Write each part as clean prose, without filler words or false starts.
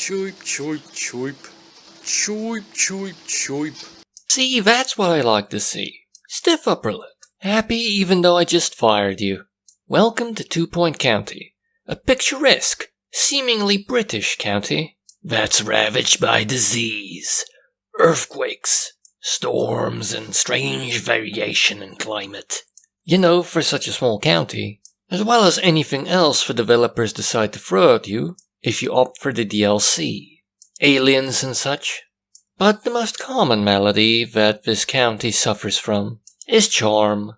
Choip, choip, choip. Choip, choip, choip. See, that's what I like to see. Stiff upper lip. Happy even though I just fired you. Welcome to 2 Point County. A picturesque, seemingly British county that's ravaged by disease, earthquakes, storms, and strange variation in climate. You know, for such a small county, as well as anything else the developers decide to throw at you if you opt for the DLC, aliens and such. But the most common malady that this county suffers from is charm.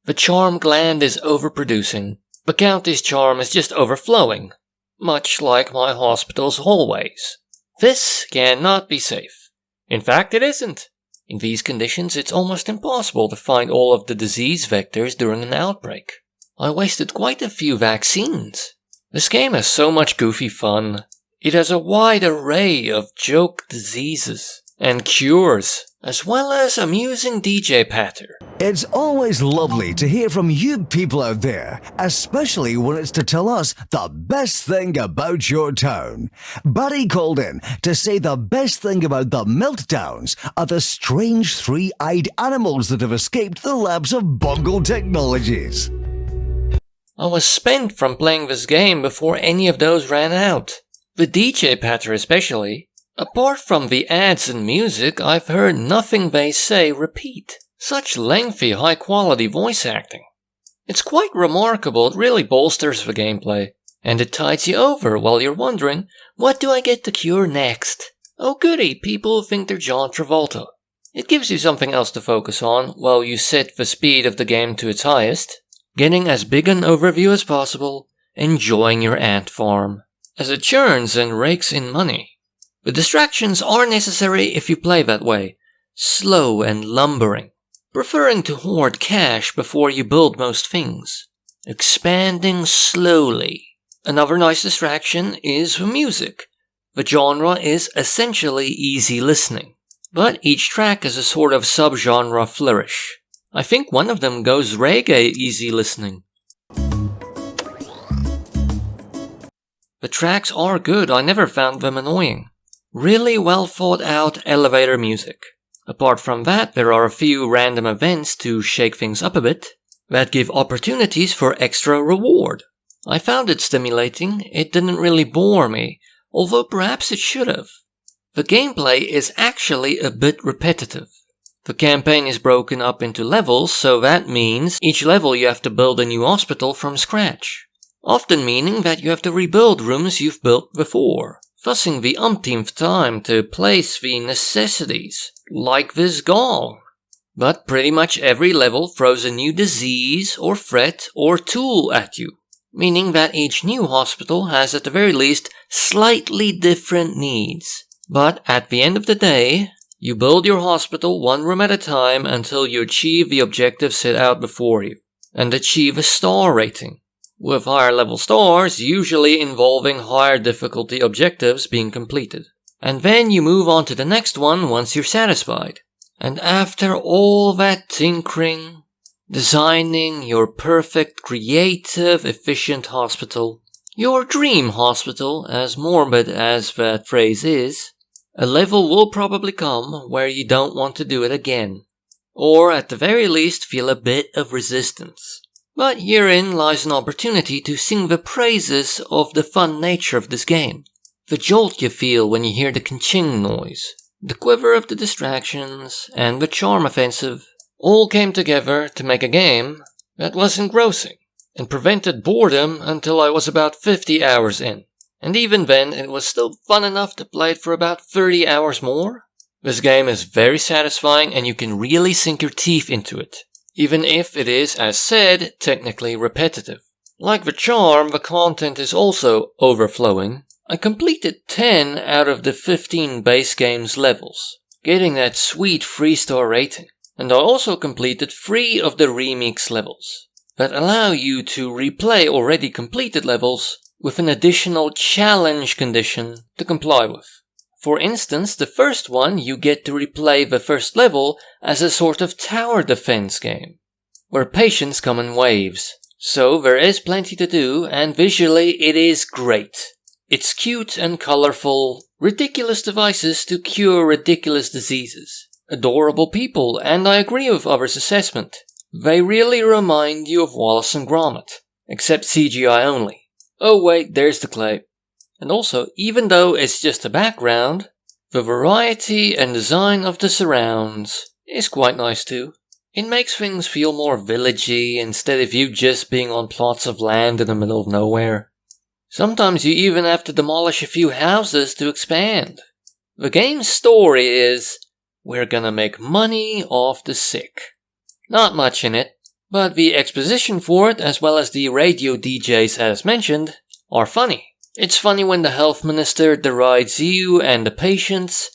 The charm gland is overproducing. The county's charm is just overflowing, much like my hospital's hallways. This cannot be safe. In fact, it isn't. In these conditions, it's almost impossible to find all of the disease vectors during an outbreak. I wasted quite a few vaccines. This game has so much goofy fun. It has a wide array of joke diseases and cures, as well as amusing DJ patter. It's always lovely to hear from you people out there, especially when it's to tell us the best thing about your town. Buddy called in to say the best thing about the meltdowns are the strange three-eyed animals that have escaped the labs of Bungle Technologies. I was spent from playing this game before any of those ran out. The DJ patter especially. Apart from the ads and music, I've heard nothing they say repeat. Such lengthy, high-quality voice acting. It's quite remarkable, it really bolsters the gameplay. And it tides you over while you're wondering, what do I get to cure next? Oh goody, people think they're John Travolta. It gives you something else to focus on while you set the speed of the game to its highest, getting as big an overview as possible, enjoying your ant farm, as it churns and rakes in money. The distractions are necessary if you play that way, slow and lumbering, preferring to hoard cash before you build most things, expanding slowly. Another nice distraction is the music. The genre is essentially easy listening, but each track is a sort of subgenre flourish. I think one of them goes reggae easy listening. The tracks are good, I never found them annoying. Really well thought out elevator music. Apart from that, there are a few random events to shake things up a bit that give opportunities for extra reward. I found it stimulating, it didn't really bore me, although perhaps it should have. The gameplay is actually a bit repetitive. The campaign is broken up into levels, so that means each level you have to build a new hospital from scratch. Often meaning that you have to rebuild rooms you've built before. Fussing the umpteenth time to place the necessities, like this gong. But pretty much every level throws a new disease or threat or tool at you, meaning that each new hospital has at the very least slightly different needs. But at the end of the day, you build your hospital one room at a time until you achieve the objective set out before you, and achieve a star rating. With higher level stars usually involving higher difficulty objectives being completed. And then you move on to the next one once you're satisfied. And after all that tinkering, designing your perfect, creative, efficient hospital, your dream hospital, as morbid as that phrase is, a level will probably come where you don't want to do it again. Or at the very least feel a bit of resistance. But herein lies an opportunity to sing the praises of the fun nature of this game. The jolt you feel when you hear the ka-ching noise, the quiver of the distractions, and the charm offensive all came together to make a game that was engrossing and prevented boredom until I was about 50 hours in. And even then, it was still fun enough to play it for about 30 hours more. This game is very satisfying and you can really sink your teeth into it. Even if it is, as said, technically repetitive. Like the charm, the content is also overflowing. I completed 10 out of the 15 base game's levels, getting that sweet 3-star rating. And I also completed 3 of the remix levels, that allow you to replay already completed levels with an additional challenge condition to comply with. For instance, the first one you get to replay the first level as a sort of tower defense game, where patients come in waves. So there is plenty to do, and visually it is great. It's cute and colorful, Ridiculous devices to cure ridiculous diseases. Adorable people, and I agree with others' assessment. They really remind you of Wallace and Gromit, except CGI only. Oh wait, there's the clay. And also, even though it's just a background, the variety and design of the surrounds is quite nice too. It makes things feel more villagey instead of you just being on plots of land in the middle of nowhere. Sometimes you even have to demolish a few houses to expand. The game's story is, we're gonna make money off the sick. Not much in it, but the exposition for it, as well as the radio DJs as mentioned, are funny. It's funny when the health minister derides you and the patients.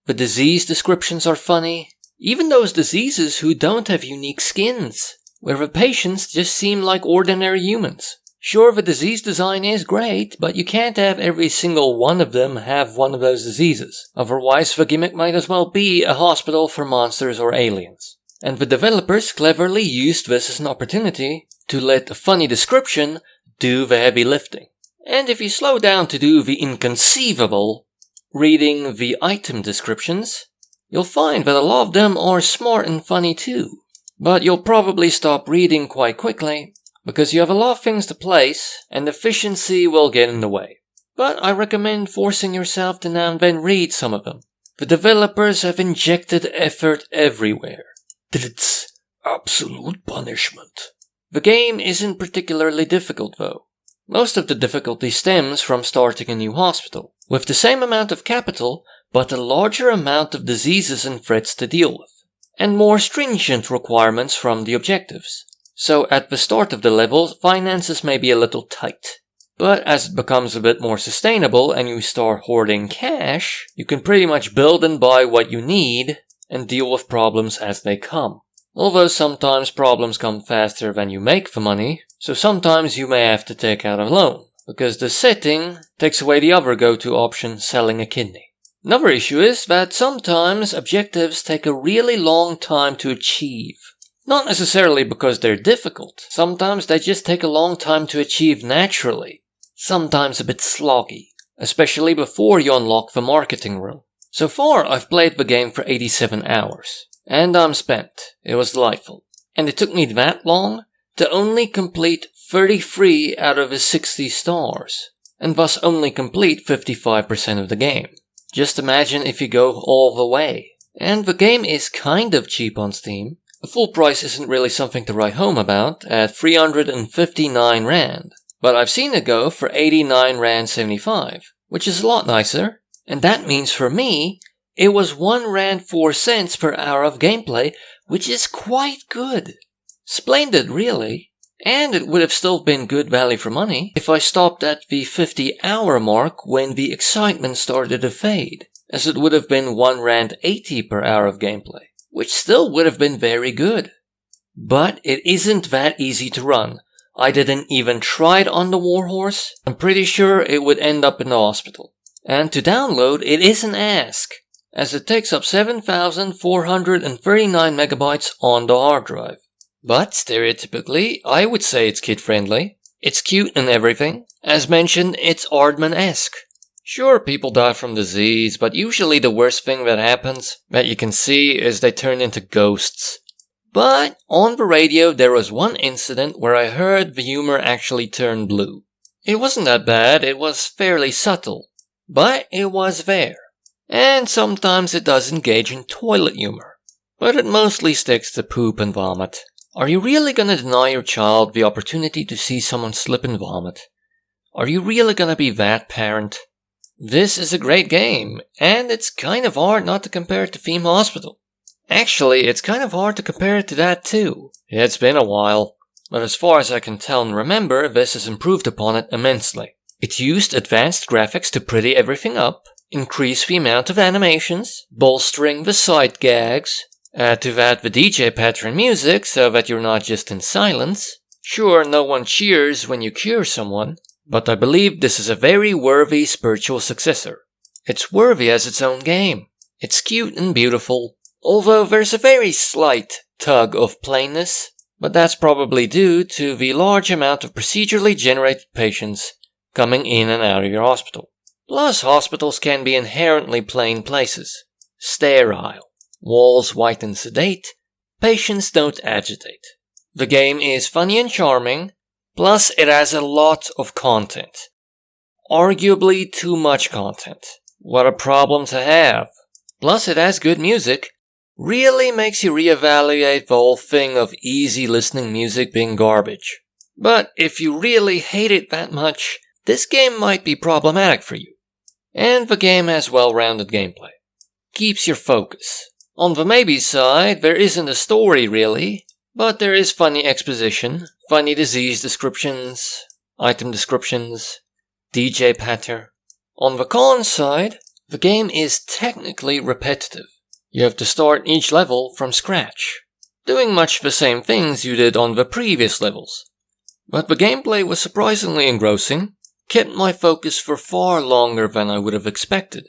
The disease descriptions are funny. Even those diseases who don't have unique skins, where the patients just seem like ordinary humans. Sure, the disease design is great, but you can't have every single one of them have one of those diseases. Otherwise, the gimmick might as well be a hospital for monsters or aliens. And the developers cleverly used this as an opportunity to let a funny description do the heavy lifting. And if you slow down to do the inconceivable, reading the item descriptions, you'll find that a lot of them are smart and funny too. But you'll probably stop reading quite quickly, because you have a lot of things to place, and efficiency will get in the way. But I recommend forcing yourself to now and then read some of them. The developers have injected effort everywhere. It's absolute punishment. The game isn't particularly difficult though. Most of the difficulty stems from starting a new hospital, with the same amount of capital, but a larger amount of diseases and threats to deal with, and more stringent requirements from the objectives. So at the start of the level, finances may be a little tight. But as it becomes a bit more sustainable and you start hoarding cash, you can pretty much build and buy what you need and deal with problems as they come. Although sometimes problems come faster than you make the money, so sometimes you may have to take out a loan, because the setting takes away the other go-to option, selling a kidney. Another issue is that sometimes objectives take a really long time to achieve. Not necessarily because they're difficult, sometimes they just take a long time to achieve naturally. Sometimes a bit sloggy, especially before you unlock the marketing room. So far I've played the game for 87 hours, and I'm spent. It was delightful. And it took me that long to only complete 33 out of the 60 stars, and thus only complete 55% of the game. Just imagine if you go all the way. And the game is kind of cheap on Steam. The full price isn't really something to write home about, at 359 Rand. But I've seen it go for 89 Rand 75, which is a lot nicer. And that means for me, it was 1 Rand 4 cents per hour of gameplay, which is quite good. Splendid, really. And it would have still been good value for money if I stopped at the 50-hour mark when the excitement started to fade, as it would have been 1 Rand 80 per hour of gameplay, which still would have been very good. But it isn't that easy to run. I didn't even try it on the Warhorse. I'm pretty sure it would end up in the hospital. And to download, it is an ask, as it takes up 7,439 megabytes on the hard drive. But stereotypically, I would say it's kid-friendly. It's cute and everything. As mentioned, it's Aardman-esque. Sure, people die from disease, but usually the worst thing that happens, that you can see, is they turn into ghosts. But on the radio there was one incident where I heard the humor actually turn blue. It wasn't that bad, it was fairly subtle. But it was there. And sometimes it does engage in toilet humor. But it mostly sticks to poop and vomit. Are you really gonna deny your child the opportunity to see someone slip and vomit? Are you really gonna be that parent? This is a great game, and it's kind of hard not to compare it to Theme Hospital. Actually, it's kind of hard to compare it to that too. It's been a while, but as far as I can tell and remember, this has improved upon it immensely. It used advanced graphics to pretty everything up, increase the amount of animations, bolstering the sight gags, add to that the DJ pattern music so that you're not just in silence. Sure, no one cheers when you cure someone, but I believe this is a very worthy spiritual successor. It's worthy as its own game. It's cute and beautiful, although there's a very slight tug of plainness, but that's probably due to the large amount of procedurally generated patients coming in and out of your hospital. Plus, hospitals can be inherently plain places. Sterile. Walls white and sedate. Patients don't agitate. The game is funny and charming, plus it has a lot of content. Arguably too much content. What a problem to have. Plus it has good music. Really makes you reevaluate the whole thing of easy listening music being garbage. But if you really hate it that much, this game might be problematic for you. And the game has well-rounded gameplay. Keeps your focus. On the maybe side, there isn't a story really, but there is funny exposition, funny disease descriptions, item descriptions, DJ patter. On the con side, the game is technically repetitive. You have to start each level from scratch, doing much the same things you did on the previous levels. But the gameplay was surprisingly engrossing, kept my focus for far longer than I would have expected.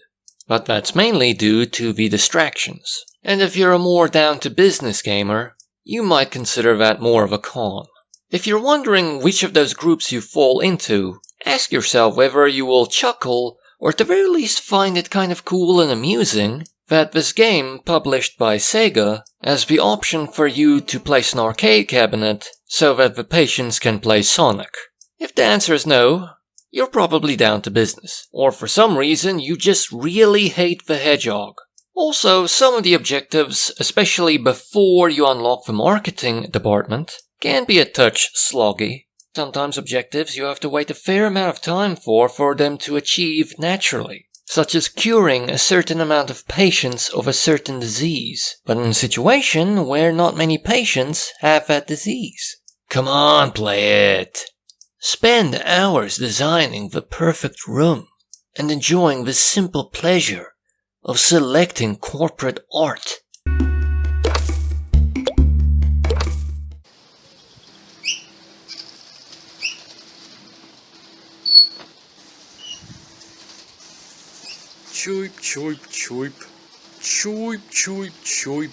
But that's mainly due to the distractions. And if you're a more down-to-business gamer, you might consider that more of a con. If you're wondering which of those groups you fall into, ask yourself whether you will chuckle or at the very least find it kind of cool and amusing that this game, published by Sega, has the option for you to place an arcade cabinet so that the patients can play Sonic. If the answer is no, you're probably down to business, or for some reason you just really hate the hedgehog. Also, some of the objectives, especially before you unlock the marketing department, can be a touch sloggy. Sometimes objectives you have to wait a fair amount of time for them to achieve naturally, such as curing a certain amount of patients of a certain disease, but in a situation where not many patients have that disease. Come on, play it! Spend hours designing the perfect room and enjoying the simple pleasure of selecting corporate art. Cheap, cheap, cheap. Cheap, cheap, cheap.